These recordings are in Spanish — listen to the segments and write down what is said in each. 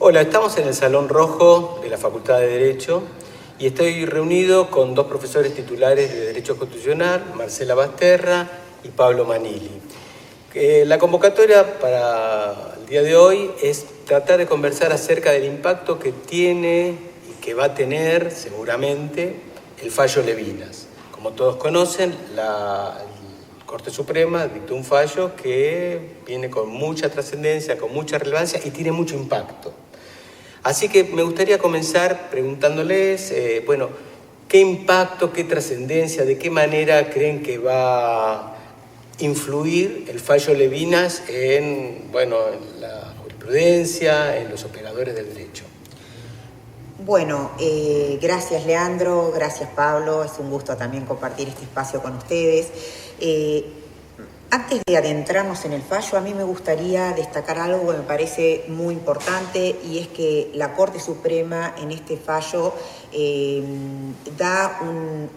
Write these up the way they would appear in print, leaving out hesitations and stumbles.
Hola, estamos en el Salón Rojo de la Facultad de Derecho y estoy reunido con dos profesores titulares de Derecho Constitucional, Marcela Basterra y Pablo Manili. La convocatoria para el día de hoy es tratar de conversar acerca del impacto que tiene y que va a tener seguramente el fallo Levinas. Como todos conocen, la Corte Suprema dictó un fallo que viene con mucha trascendencia, con mucha relevancia y tiene mucho impacto. Así que me gustaría comenzar preguntándoles, ¿qué impacto, qué trascendencia, de qué manera creen que va a influir el fallo Levinas en la jurisprudencia, en los operadores del derecho? Bueno, gracias Leandro, gracias Pablo, es un gusto también compartir este espacio con ustedes. Antes de adentrarnos en el fallo, a mí me gustaría destacar algo que me parece muy importante, y es que la Corte Suprema en este fallo da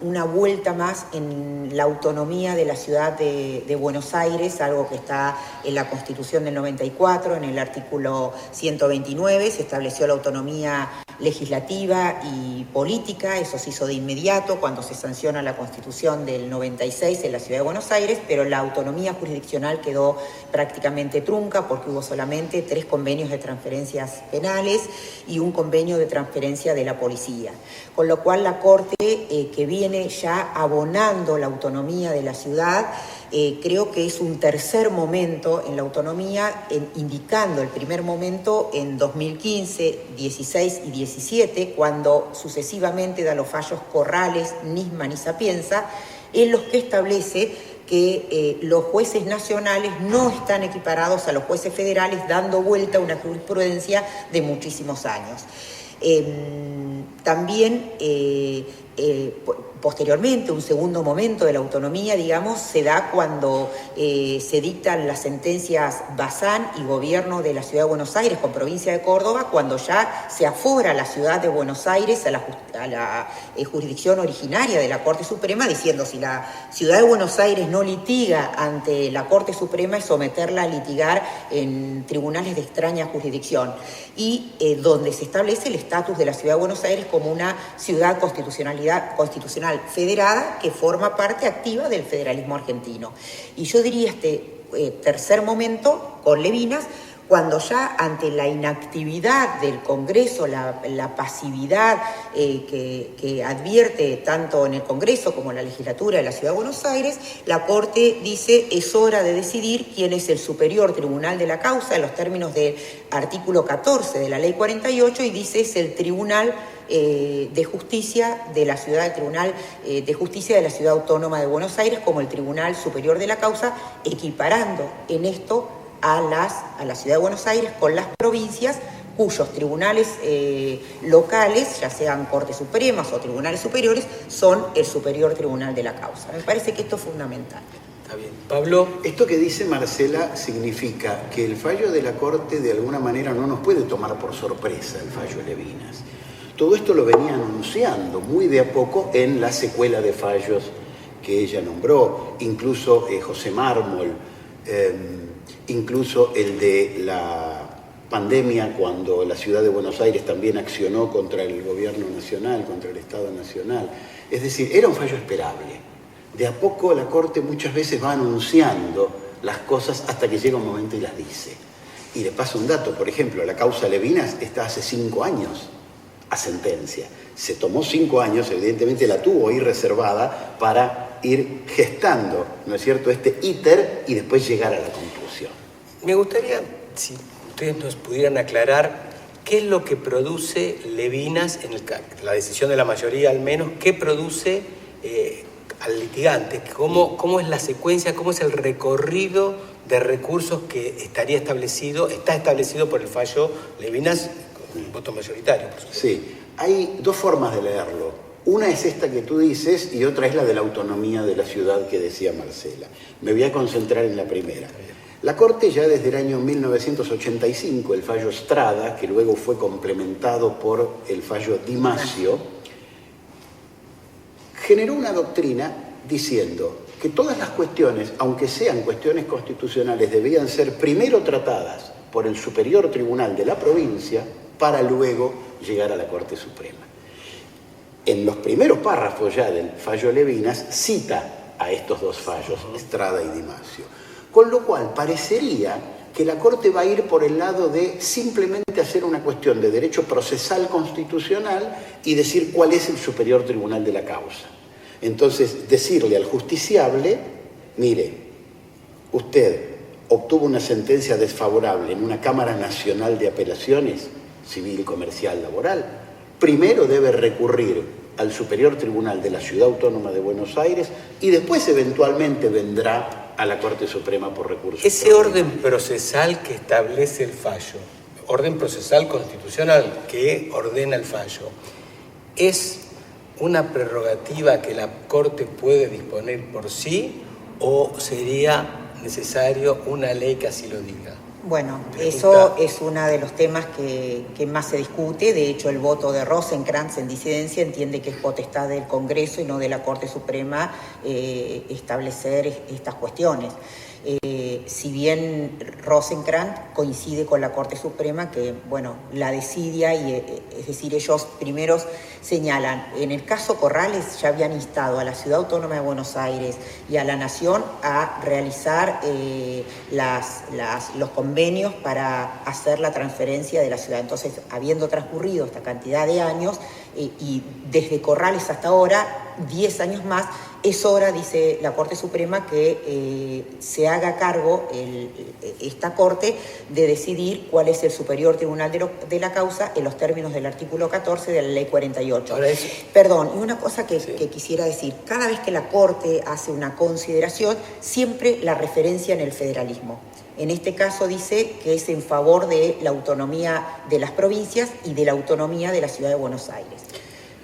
una vuelta más en la autonomía de la ciudad de Buenos Aires, algo que está en la Constitución del 94, en el artículo 129, se estableció la autonomía legislativa y política. Eso se hizo de inmediato cuando se sanciona la Constitución del 96 en la Ciudad de Buenos Aires, pero la autonomía jurisdiccional quedó prácticamente trunca porque hubo solamente 3 convenios de transferencias penales y un convenio de transferencia de la policía. Con lo cual la Corte, que viene ya abonando la autonomía de la ciudad, creo que es un tercer momento en la autonomía, indicando el primer momento en 2015, 16 y 17, cuando sucesivamente da los fallos Corrales, Nisman y Sapienza, en los que establece que los jueces nacionales no están equiparados a los jueces federales, dando vuelta a una jurisprudencia de muchísimos años. También posteriormente, un segundo momento de la autonomía, digamos, se da cuando se dictan las sentencias Bazán y Gobierno de la Ciudad de Buenos Aires con Provincia de Córdoba, cuando ya se afora la Ciudad de Buenos Aires a la jurisdicción originaria de la Corte Suprema, diciendo si la Ciudad de Buenos Aires no litiga ante la Corte Suprema es someterla a litigar en tribunales de extraña jurisdicción, y donde se establece el estatus de la Ciudad de Buenos Aires como una ciudad constitucional federada que forma parte activa del federalismo argentino. Y yo diría tercer momento con Levinas, cuando ya ante la inactividad del Congreso, la pasividad que advierte tanto en el Congreso como en la legislatura de la Ciudad de Buenos Aires, la Corte dice es hora de decidir quién es el superior tribunal de la causa en los términos del artículo 14 de la Ley 48, y dice es el Tribunal de Justicia de la Ciudad, el Tribunal de Justicia de la Ciudad Autónoma de Buenos Aires como el Tribunal Superior de la Causa, equiparando en esto a la Ciudad de Buenos Aires con las provincias, cuyos tribunales locales, ya sean Cortes Supremas o tribunales superiores, son el superior tribunal de la causa. Me parece que esto es fundamental. Está bien. Pablo. Esto que dice Marcela significa que el fallo de la Corte de alguna manera no nos puede tomar por sorpresa, el fallo Levinas. Todo esto lo venía anunciando muy de a poco en la secuela de fallos que ella nombró, incluso José Mármol, incluso el de la pandemia, cuando la Ciudad de Buenos Aires también accionó contra el gobierno nacional, contra el Estado nacional. Es decir, era un fallo esperable. De a poco la Corte muchas veces va anunciando las cosas hasta que llega un momento y las dice. Y le paso un dato, por ejemplo, la causa Levinas está hace 5 años a sentencia. Se tomó 5 años, evidentemente la tuvo ahí reservada para ir gestando, ¿no es cierto?, este íter y después llegar a la conclusión. Me gustaría, si ustedes nos pudieran aclarar qué es lo que produce Levinas, en la decisión de la mayoría al menos, qué produce al litigante, cómo es la secuencia, cómo es el recorrido de recursos que está establecido por el fallo Levinas, con el voto mayoritario, por supuesto. Sí, hay 2 formas de leerlo. Una es esta que tú dices y otra es la de la autonomía de la ciudad que decía Marcela. Me voy a concentrar en la primera. La Corte ya desde el año 1985, el fallo Strada, que luego fue complementado por el fallo Di Masio, generó una doctrina diciendo que todas las cuestiones, aunque sean cuestiones constitucionales, debían ser primero tratadas por el Superior Tribunal de la provincia para luego llegar a la Corte Suprema. En los primeros párrafos ya del fallo Levinas cita a estos dos fallos, Estrada y Di Masio, con lo cual parecería que la Corte va a ir por el lado de simplemente hacer una cuestión de derecho procesal constitucional y decir cuál es el superior tribunal de la causa. Entonces, decirle al justiciable, mire, usted obtuvo una sentencia desfavorable en una Cámara Nacional de Apelaciones, civil, comercial, laboral, primero debe recurrir al Superior Tribunal de la Ciudad Autónoma de Buenos Aires y después eventualmente vendrá a la Corte Suprema por recurso. Ese orden procesal que establece el fallo, orden procesal constitucional que ordena el fallo, ¿es una prerrogativa que la Corte puede disponer por sí o sería necesario una ley que así lo diga? Bueno, eso es uno de los temas que más se discute. De hecho, el voto de Rosenkrantz en disidencia entiende que es potestad del Congreso y no de la Corte Suprema establecer estas cuestiones. Si bien Rosenkrantz coincide con la Corte Suprema que, bueno, la desidia, es decir, ellos primeros señalan, en el caso Corrales ya habían instado a la Ciudad Autónoma de Buenos Aires y a la Nación a realizar los convenios para hacer la transferencia de la ciudad. Entonces, habiendo transcurrido esta cantidad de años y desde Corrales hasta ahora, 10 años más, es hora, dice la Corte Suprema, que se haga cargo esta Corte de decidir cuál es el superior tribunal de la causa en los términos del artículo 14 de la Ley 48. Perdón, y una cosa que quisiera decir, cada vez que la Corte hace una consideración, siempre la referencia en el federalismo. En este caso dice que es en favor de la autonomía de las provincias y de la autonomía de la Ciudad de Buenos Aires.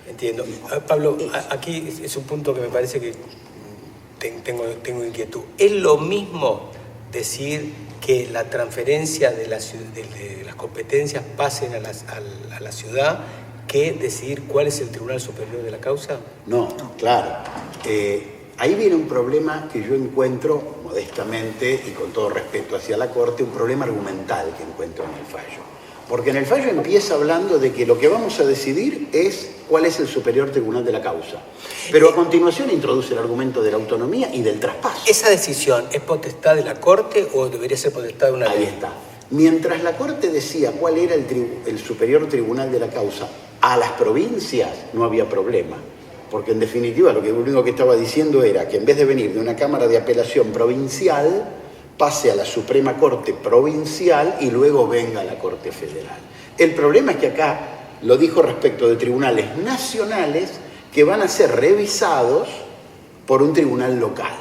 Entiendo. Pablo, aquí es un punto que me parece que tengo inquietud. ¿Es lo mismo decir que la transferencia de las competencias pasen a la ciudad que decidir cuál es el Tribunal Superior de la causa? No, claro. Ahí viene un problema que yo encuentro, modestamente y con todo respeto hacia la Corte, un problema argumental que encuentro en el fallo. Porque en el fallo empieza hablando de que lo que vamos a decidir es cuál es el superior tribunal de la causa. Pero a continuación introduce el argumento de la autonomía y del traspaso. ¿Esa decisión es potestad de la Corte o debería ser potestad de una ley? Ahí está. Mientras la Corte decía cuál era el superior tribunal de la causa a las provincias, no había problema. Porque en definitiva lo único que estaba diciendo era que en vez de venir de una Cámara de Apelación provincial, pase a la Suprema Corte Provincial y luego venga a la Corte Federal. El problema es que acá lo dijo respecto de tribunales nacionales que van a ser revisados por un tribunal local.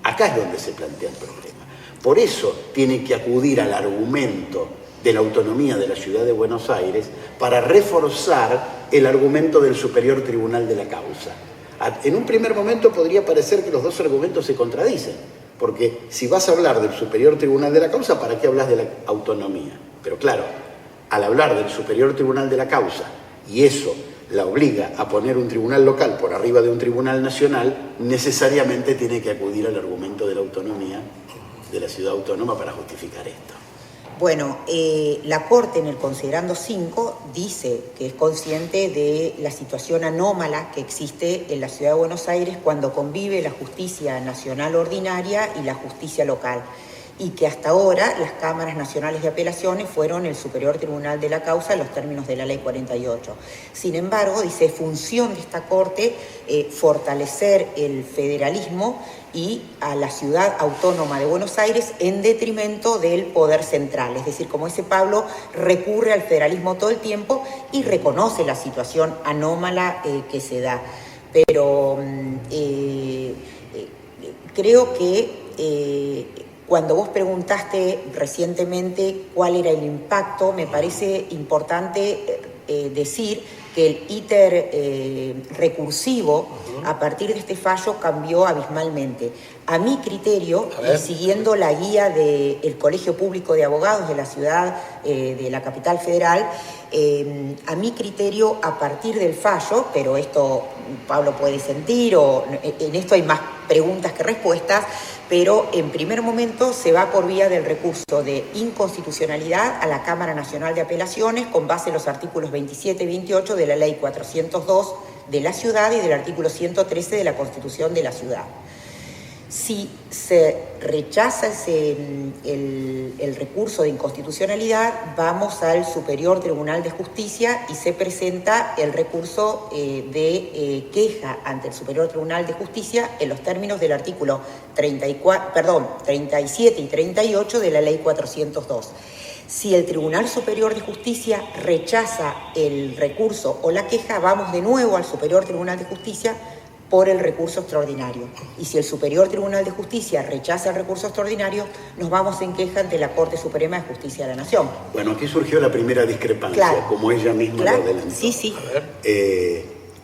Acá es donde se plantea el problema. Por eso tiene que acudir al argumento de la autonomía de la Ciudad de Buenos Aires para reforzar el argumento del Superior Tribunal de la causa. En un primer momento podría parecer que los dos argumentos se contradicen. Porque si vas a hablar del Superior Tribunal de la Causa, ¿para qué hablas de la autonomía? Pero claro, al hablar del Superior Tribunal de la Causa, y eso la obliga a poner un tribunal local por arriba de un tribunal nacional, necesariamente tiene que acudir al argumento de la autonomía de la Ciudad Autónoma para justificar esto. Bueno, la Corte en el considerando 5 dice que es consciente de la situación anómala que existe en la Ciudad de Buenos Aires cuando convive la justicia nacional ordinaria y la justicia local, y que hasta ahora las cámaras nacionales de apelaciones fueron el superior tribunal de la causa en los términos de la Ley 48. Sin embargo, dice, función de esta Corte fortalecer el federalismo y a la Ciudad Autónoma de Buenos Aires en detrimento del poder central. Es decir, como dice Pablo, recurre al federalismo todo el tiempo y reconoce la situación anómala que se da. Pero creo que cuando vos preguntaste recientemente cuál era el impacto, me parece importante decir que el íter recursivo, a partir de este fallo, cambió abismalmente. A mi criterio, y siguiendo la guía del Colegio Público de Abogados de la ciudad, de la capital federal, a mi criterio, a partir del fallo, pero esto Pablo puede sentir, o en esto hay más preguntas que respuestas, pero en primer momento se va por vía del recurso de inconstitucionalidad a la Cámara Nacional de Apelaciones con base en los artículos 27 y 28 de la Ley 402 de la ciudad y del artículo 113 de la Constitución de la ciudad. Si se rechaza el recurso de inconstitucionalidad, vamos al Superior Tribunal de Justicia y se presenta el recurso de queja ante el Superior Tribunal de Justicia en los términos del artículo 37 y 38 de la Ley 402. Si el Tribunal Superior de Justicia rechaza el recurso o la queja, vamos de nuevo al Superior Tribunal de Justicia por el recurso extraordinario. Y si el Superior Tribunal de Justicia rechaza el recurso extraordinario, nos vamos en queja ante la Corte Suprema de Justicia de la Nación. Bueno, aquí surgió la primera discrepancia, claro, como ella misma lo adelantó. Sí, sí.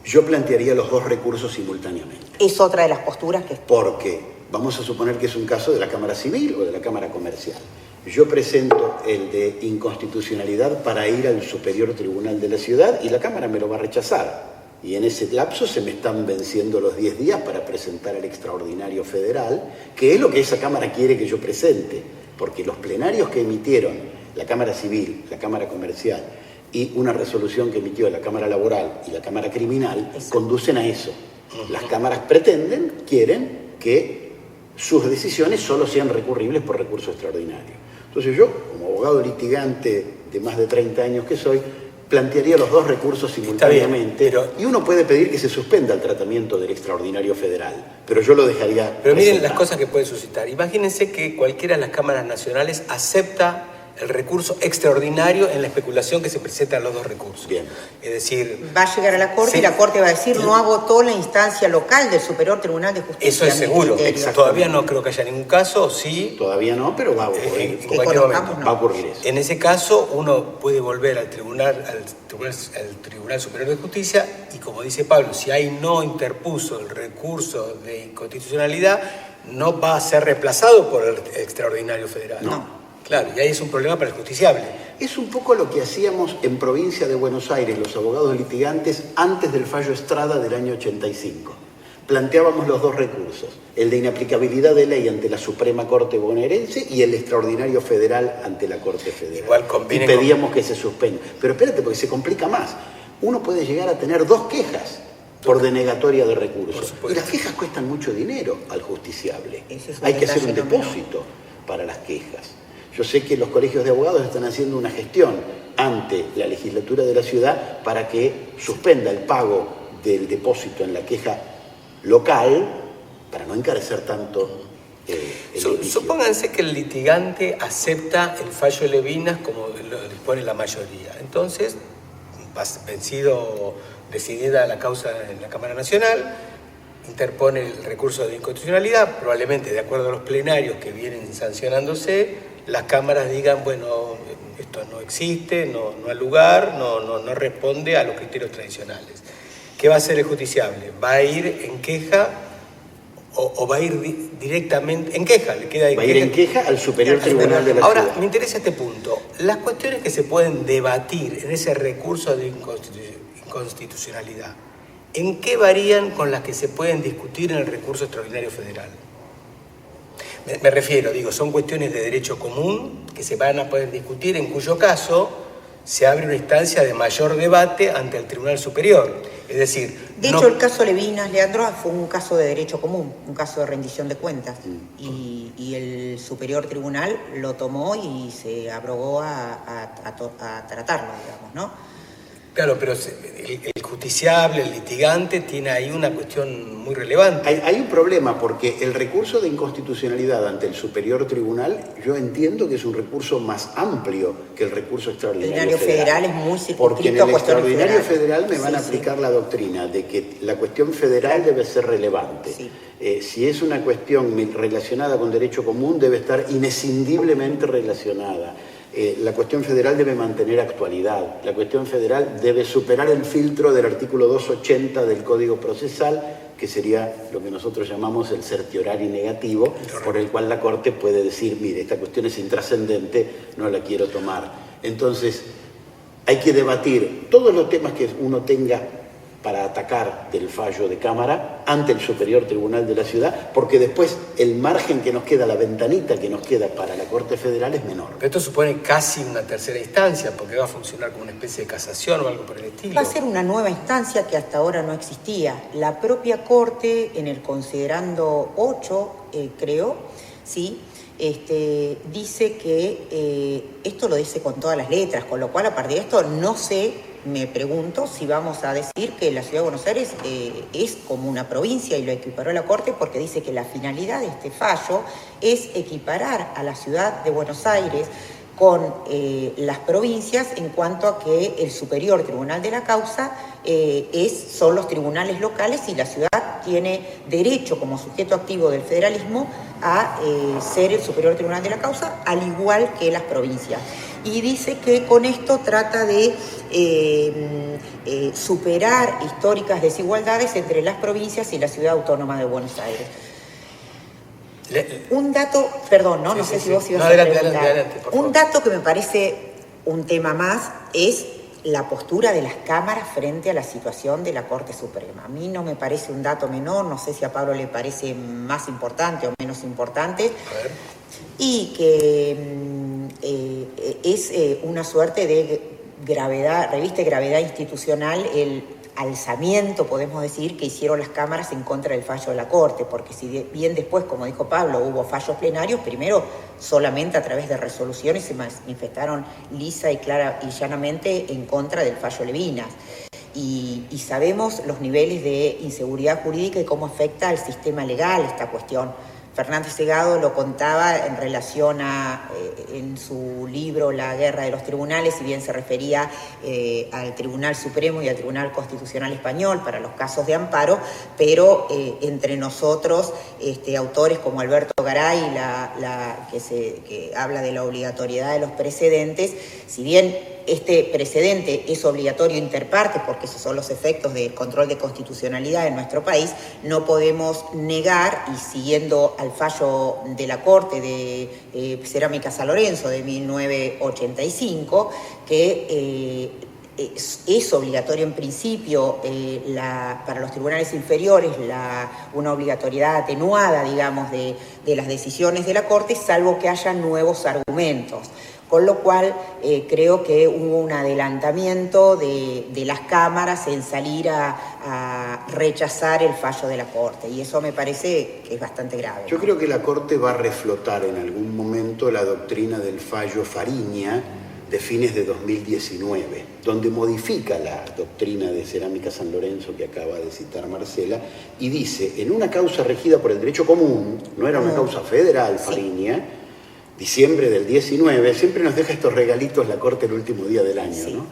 Yo plantearía los dos recursos simultáneamente. Es otra de las posturas que... Porque vamos a suponer que es un caso de la Cámara Civil o de la Cámara Comercial. Yo presento el de inconstitucionalidad para ir al Superior Tribunal de la Ciudad y la Cámara me lo va a rechazar. Y en ese lapso se me están venciendo los 10 días para presentar el extraordinario federal, que es lo que esa Cámara quiere que yo presente, porque los plenarios que emitieron la Cámara Civil, la Cámara Comercial y una resolución que emitió la Cámara Laboral y la Cámara Criminal conducen a eso. Las cámaras quieren que sus decisiones solo sean recurribles por recurso extraordinario. Entonces yo, como abogado litigante de más de 30 años que soy, plantearía los dos recursos simultáneamente, y uno puede pedir que se suspenda el tratamiento del extraordinario federal, pero yo lo dejaría. Pero miren las cosas que puede suscitar. Imagínense que cualquiera de las cámaras nacionales acepta el recurso extraordinario en la especulación que se presentan los dos recursos. Bien. Es decir... Va a llegar a la Corte y la Corte va a decir no agotó la instancia local del Superior Tribunal de Justicia. Eso es seguro. Todavía no creo que haya ningún caso, sí. Todavía no, pero va a ocurrir. En cualquier momento. Va a ocurrir eso. En ese caso, uno puede volver al Tribunal Superior de Justicia y, como dice Pablo, si ahí no interpuso el recurso de inconstitucionalidad, no va a ser reemplazado por el extraordinario federal. No. Claro, y ahí es un problema para el justiciable. Es un poco lo que hacíamos en provincia de Buenos Aires, los abogados litigantes, antes del fallo Estrada del año 85. Planteábamos los dos recursos, el de inaplicabilidad de ley ante la Suprema Corte bonaerense y el extraordinario federal ante la Corte Federal. Igual y pedíamos que se suspenda. Pero espérate, porque se complica más. Uno puede llegar a tener dos quejas por denegatoria de recursos. Y las quejas cuestan mucho dinero al justiciable. Hay que hacer un depósito para las quejas. Yo sé que los colegios de abogados están haciendo una gestión ante la legislatura de la ciudad para que suspenda el pago del depósito en la queja local para no encarecer tanto el litigio. Supónganse que el litigante acepta el fallo de Levinas como lo dispone la mayoría. Entonces, decidida la causa en la Cámara Nacional, interpone el recurso de inconstitucionalidad, probablemente de acuerdo a los plenarios que vienen sancionándose, las cámaras digan, bueno, esto no existe, no hay lugar, no responde a los criterios tradicionales. ¿Qué va a hacer el justiciable? ¿Va a ir en queja o va a ir directamente en queja? Va a ir en queja al Superior Tribunal de la Ciudad. Ahora, me interesa este punto. Las cuestiones que se pueden debatir en ese recurso de inconstitucionalidad, ¿en qué varían con las que se pueden discutir en el recurso extraordinario federal? Me refiero, son cuestiones de derecho común que se van a poder discutir, en cuyo caso se abre una instancia de mayor debate ante el Tribunal Superior. Es decir... De hecho, el caso Levinas, Leandro, fue un caso de derecho común, un caso de rendición de cuentas. Y el Superior Tribunal lo tomó y se abrogó a tratarlo, digamos, ¿no? Claro, pero el justiciable, el litigante, tiene ahí una cuestión muy relevante. Hay un problema, porque el recurso de inconstitucionalidad ante el Superior Tribunal, yo entiendo que es un recurso más amplio que el recurso extraordinario federal. Es muy circunscrito. Porque en el extraordinario federal me van a aplicar la doctrina de que la cuestión federal debe ser relevante. Sí. Si es una cuestión relacionada con derecho común, debe estar inescindiblemente relacionada. La cuestión federal debe mantener actualidad. La cuestión federal debe superar el filtro del artículo 280 del Código Procesal, que sería lo que nosotros llamamos el certiorari negativo, por el cual la Corte puede decir, mire, esta cuestión es intrascendente, no la quiero tomar. Entonces, hay que debatir todos los temas que uno tenga para atacar del fallo de Cámara ante el Superior Tribunal de la Ciudad, porque después el margen que nos queda, la ventanita que nos queda para la Corte Federal es menor. Pero esto supone casi una tercera instancia, porque va a funcionar como una especie de casación o algo por el estilo. Va a ser una nueva instancia que hasta ahora no existía. La propia Corte, en el considerando 8, creo, ¿sí?, dice que esto lo dice con todas las letras, con lo cual a partir de esto no sé, me pregunto si vamos a decir que la Ciudad de Buenos Aires es como una provincia, y lo equiparó la Corte porque dice que la finalidad de este fallo es equiparar a la Ciudad de Buenos Aires con las provincias en cuanto a que el Superior Tribunal de la Causa son los tribunales locales, y la ciudad tiene derecho como sujeto activo del federalismo a ser el Superior Tribunal de la Causa, al igual que las provincias. Y dice que con esto trata de superar históricas desigualdades entre las provincias y la Ciudad Autónoma de Buenos Aires. Un dato, perdón, no sé si vos ibas a preguntar. Adelante, por favor. Un dato que me parece un tema más es la postura de las cámaras frente a la situación de la Corte Suprema. A mí no me parece un dato menor, no sé si a Pablo le parece más importante o menos importante, y que es una suerte de gravedad, reviste gravedad institucional el alzamiento, podemos decir, que hicieron las cámaras en contra del fallo de la Corte, porque si bien después, como dijo Pablo, hubo fallos plenarios, primero solamente a través de resoluciones se manifestaron lisa y clara y llanamente en contra del fallo Levinas. Y sabemos los niveles de inseguridad jurídica y cómo afecta al sistema legal esta cuestión. Fernández Segado lo contaba en relación a, en su libro La Guerra de los Tribunales, si bien se refería al Tribunal Supremo y al Tribunal Constitucional Español para los casos de amparo, pero entre nosotros, autores como Alberto Garay, que habla de la obligatoriedad de los precedentes, si bien este precedente es obligatorio inter partes, porque esos son los efectos del control de constitucionalidad en nuestro país, no podemos negar, y siguiendo al fallo de la Corte de Cerámica San Lorenzo de 1985, que es obligatorio en principio para los tribunales inferiores una obligatoriedad atenuada, digamos, de las decisiones de la Corte, salvo que haya nuevos argumentos. Con lo cual creo que hubo un adelantamiento de las cámaras en salir a rechazar el fallo de la Corte, y eso me parece que es bastante grave. Yo creo que la Corte va a reflotar en algún momento la doctrina del fallo Fariña de fines de 2019, donde modifica la doctrina de Cerámica San Lorenzo que acaba de citar Marcela, y dice, en una causa regida por el derecho común, no era una causa federal, Fariña, diciembre del 19, siempre nos deja estos regalitos la Corte el último día del año, sí, ¿no?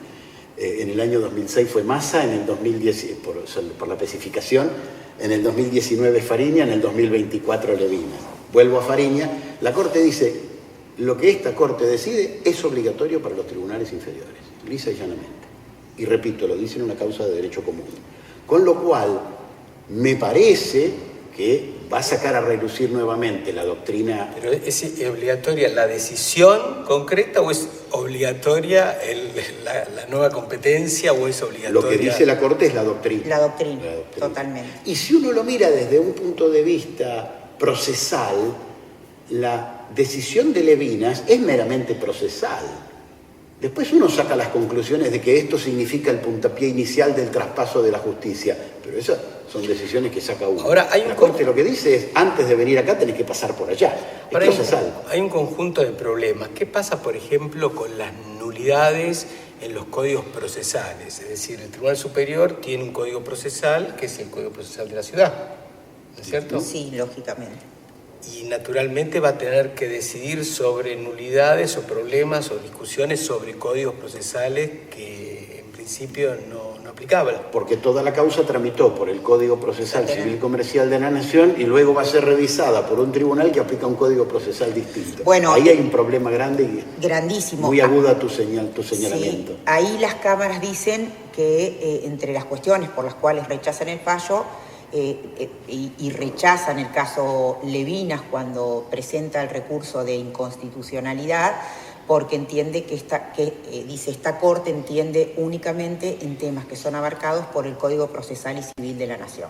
En el año 2006 fue Massa, en el 2010, por la especificación, en el 2019 Fariña, en el 2024 Levinas. Vuelvo a Fariña, la Corte dice, lo que esta Corte decide es obligatorio para los tribunales inferiores, lisa y llanamente. Y repito, lo dice en una causa de derecho común. Con lo cual, me parece que va a sacar a relucir nuevamente la doctrina. ¿Pero es obligatoria la decisión concreta o es obligatoria la nueva competencia o es obligatoria? Lo que dice la Corte es la doctrina. La doctrina, totalmente. Y si uno lo mira desde un punto de vista procesal, la decisión de Levinas es meramente procesal. Después uno saca las conclusiones de que esto significa el puntapié inicial del traspaso de la justicia, pero esas son decisiones que saca uno. Ahora, la Corte lo que dice es, antes de venir acá tenés que pasar por allá. Es procesal. Hay un conjunto de problemas. ¿Qué pasa, por ejemplo, con las nulidades en los códigos procesales? Es decir, el Tribunal Superior tiene un código procesal que es el Código Procesal de la Ciudad, ¿no es cierto? Sí, lógicamente. Y naturalmente va a tener que decidir sobre nulidades o problemas o discusiones sobre códigos procesales que en principio no aplicaba. Porque toda la causa tramitó por el Código Procesal Civil y Comercial de la Nación y luego va a ser revisada por un tribunal que aplica un código procesal distinto. Bueno, ahí hay un problema grande y grandísimo. Muy aguda tu señalamiento. Sí, ahí las cámaras dicen que entre las cuestiones por las cuales rechazan el fallo y rechazan el caso Levinas cuando presenta el recurso de inconstitucionalidad, porque entiende dice, esta Corte entiende únicamente en temas que son abarcados por el Código Procesal y Civil de la Nación.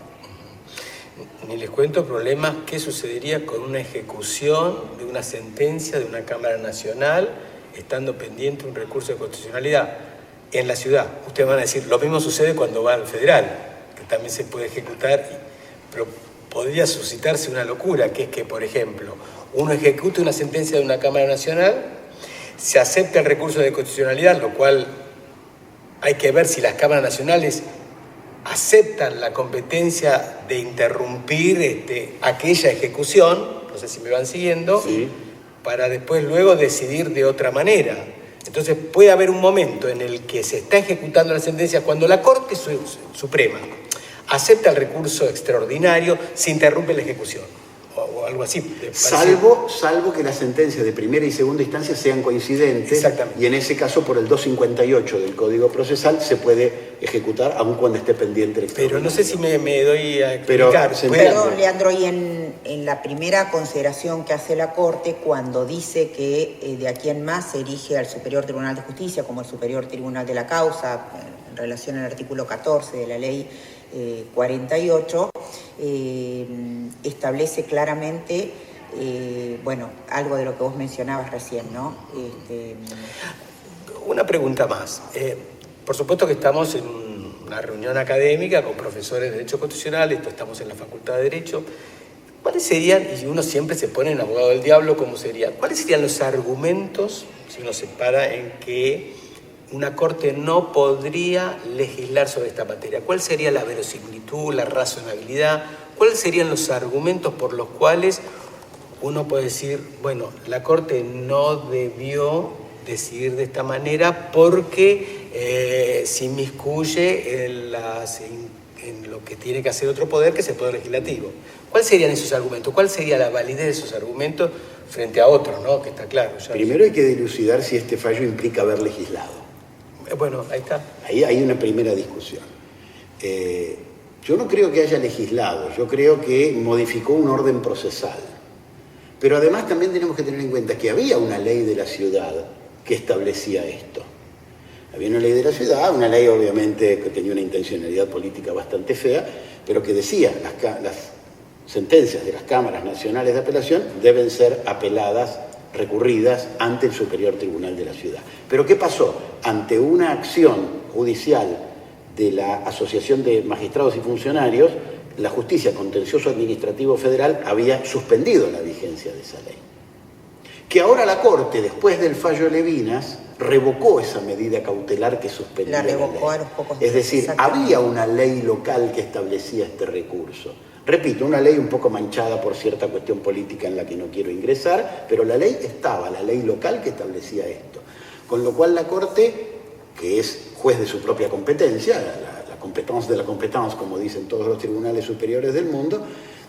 Ni les cuento problemas qué sucedería con una ejecución de una sentencia de una Cámara Nacional estando pendiente un recurso de constitucionalidad en la ciudad. Ustedes van a decir, lo mismo sucede cuando va al federal, que también se puede ejecutar, pero podría suscitarse una locura, que es que, por ejemplo, uno ejecute una sentencia de una Cámara Nacional, se acepta el recurso de constitucionalidad, lo cual hay que ver si las cámaras nacionales aceptan la competencia de interrumpir aquella ejecución, no sé si me van siguiendo, sí, para después luego decidir de otra manera. Entonces puede haber un momento en el que se está ejecutando la sentencia cuando la Corte Suprema acepta el recurso extraordinario, se interrumpe la ejecución. O algo así. Salvo que las sentencias de primera y segunda instancia sean coincidentes. Exactamente. Y en ese caso, por el 258 del Código Procesal, se puede ejecutar aun cuando esté pendiente el extraordinario. Pero no sé si me doy a explicar. Perdón, Leandro, y en la primera consideración que hace la Corte, cuando dice que de aquí en más se erige al Superior Tribunal de Justicia como el Superior Tribunal de la Causa, en relación al artículo 14 de la Ley 48, establece claramente, algo de lo que vos mencionabas recién, ¿no? Una pregunta más. Por supuesto que estamos en una reunión académica con profesores de Derecho Constitucional, estamos en la Facultad de Derecho. ¿Cuáles serían, y uno siempre se pone en abogado del diablo, cómo sería, cuáles serían los argumentos, si uno se para en que una Corte no podría legislar sobre esta materia? ¿Cuál sería la verosimilitud, la razonabilidad? ¿Cuáles serían los argumentos por los cuales uno puede decir, bueno, la Corte no debió decidir de esta manera porque se inmiscuye en lo que tiene que hacer otro poder, que es el Poder Legislativo? ¿Cuáles serían esos argumentos? ¿Cuál sería la validez de esos argumentos frente a otros, ¿no? Que está claro. Primero hay que dilucidar si este fallo implica haber legislado. Bueno, ahí está. Ahí hay una primera discusión. Yo no creo que haya legislado, yo creo que modificó un orden procesal. Pero además también tenemos que tener en cuenta que había una ley de la ciudad que establecía esto. Había una ley de la ciudad, una ley obviamente que tenía una intencionalidad política bastante fea, pero que decía las sentencias de las cámaras nacionales de apelación deben ser apeladas, recurridas ante el Superior Tribunal de la Ciudad. Pero ¿qué pasó? Ante una acción judicial de la Asociación de Magistrados y Funcionarios, la Justicia Contencioso Administrativo Federal había suspendido la vigencia de esa ley. Que ahora la Corte, después del fallo Levinas, revocó esa medida cautelar que suspendía la ley. La revocó a los pocos días. Es decir, había una ley local que establecía este recurso. Repito, una ley un poco manchada por cierta cuestión política en la que no quiero ingresar, pero la ley estaba, la ley local que establecía esto. Con lo cual la Corte, que es juez de su propia competencia, la competence de la competence, como dicen todos los tribunales superiores del mundo,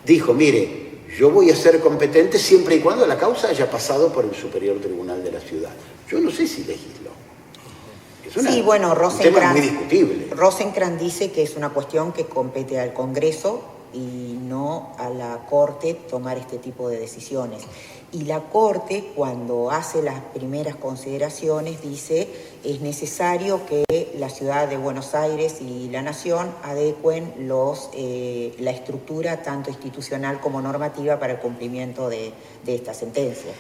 dijo, mire, yo voy a ser competente siempre y cuando la causa haya pasado por el Superior Tribunal de la Ciudad. Yo no sé si legisló. Es un tema muy discutible. Rosenkrantz dice que es una cuestión que compete al Congreso y no a la Corte tomar este tipo de decisiones. Y la Corte, cuando hace las primeras consideraciones, dice es necesario que la Ciudad de Buenos Aires y la Nación adecuen la estructura tanto institucional como normativa para el cumplimiento de esta sentencia.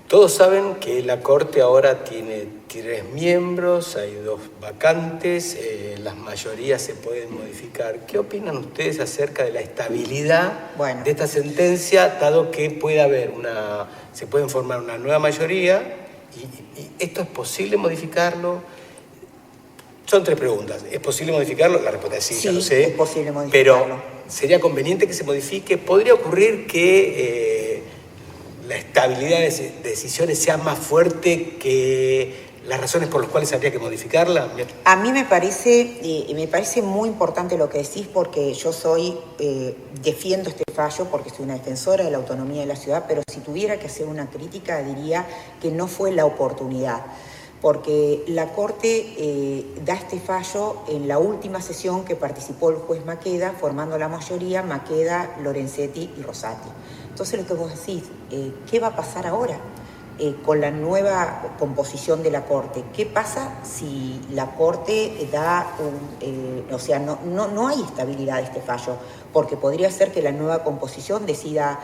Todos saben que la Corte ahora tiene 3 miembros, hay 2 vacantes, las mayorías se pueden modificar. ¿Qué opinan ustedes acerca de la estabilidad de esta sentencia, dado que se pueden formar una nueva mayoría? ¿Y esto es posible modificarlo? Son 3 preguntas. ¿Es posible modificarlo? La respuesta es sí, ya lo sé. Es posible modificarlo. Pero ¿sería conveniente que se modifique? ¿Podría ocurrir que la estabilidad de decisiones sea más fuerte que las razones por las cuales habría que modificarla? A mí me parece muy importante lo que decís, porque yo defiendo este fallo porque soy una defensora de la autonomía de la ciudad, pero si tuviera que hacer una crítica diría que no fue la oportunidad, porque la Corte da este fallo en la última sesión que participó el juez Maqueda, formando la mayoría Maqueda, Lorenzetti y Rosati. Entonces lo que vos decís, ¿qué va a pasar ahora? Con la nueva composición de la Corte. ¿Qué pasa si la Corte no hay estabilidad de este fallo? Porque podría ser que la nueva composición decida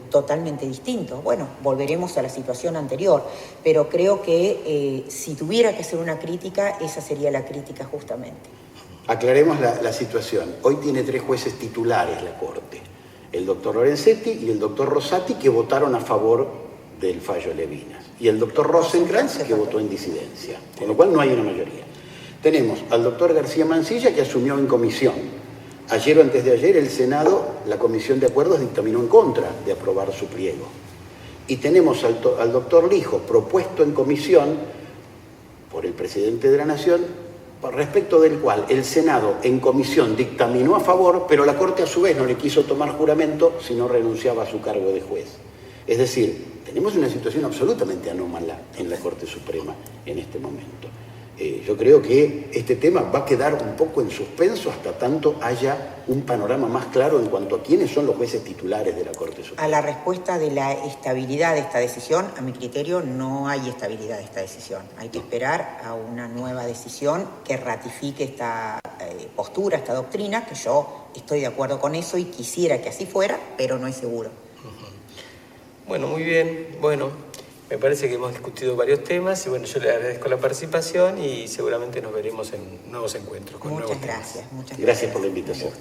totalmente distinto. Bueno, volveremos a la situación anterior, pero creo que si tuviera que hacer una crítica, esa sería la crítica justamente. Aclaremos la situación. Hoy tiene 3 jueces titulares la Corte, el doctor Lorenzetti y el doctor Rosati, que votaron a favor del fallo Levinas, y el doctor Rosenkrantz, que votó en disidencia, con lo cual no hay una mayoría. Tenemos al doctor García Mansilla, que asumió en comisión. Ayer o antes de ayer el Senado, la Comisión de Acuerdos, dictaminó en contra de aprobar su pliego. Y tenemos al doctor Lijo, propuesto en comisión por el presidente de la Nación, respecto del cual el Senado en comisión dictaminó a favor, pero la Corte a su vez no le quiso tomar juramento si no renunciaba a su cargo de juez. Es decir, tenemos una situación absolutamente anómala en la Corte Suprema en este momento. Yo creo que este tema va a quedar un poco en suspenso hasta tanto haya un panorama más claro en cuanto a quiénes son los jueces titulares de la Corte Suprema. A la respuesta de la estabilidad de esta decisión, a mi criterio, no hay estabilidad de esta decisión. Hay que esperar a una nueva decisión que ratifique esta postura, esta doctrina, que yo estoy de acuerdo con eso y quisiera que así fuera, pero no es seguro. Bueno, muy bien. Bueno, me parece que hemos discutido varios temas y bueno, yo le agradezco la participación y seguramente nos veremos en nuevos encuentros. Muchas gracias. Gracias por la invitación.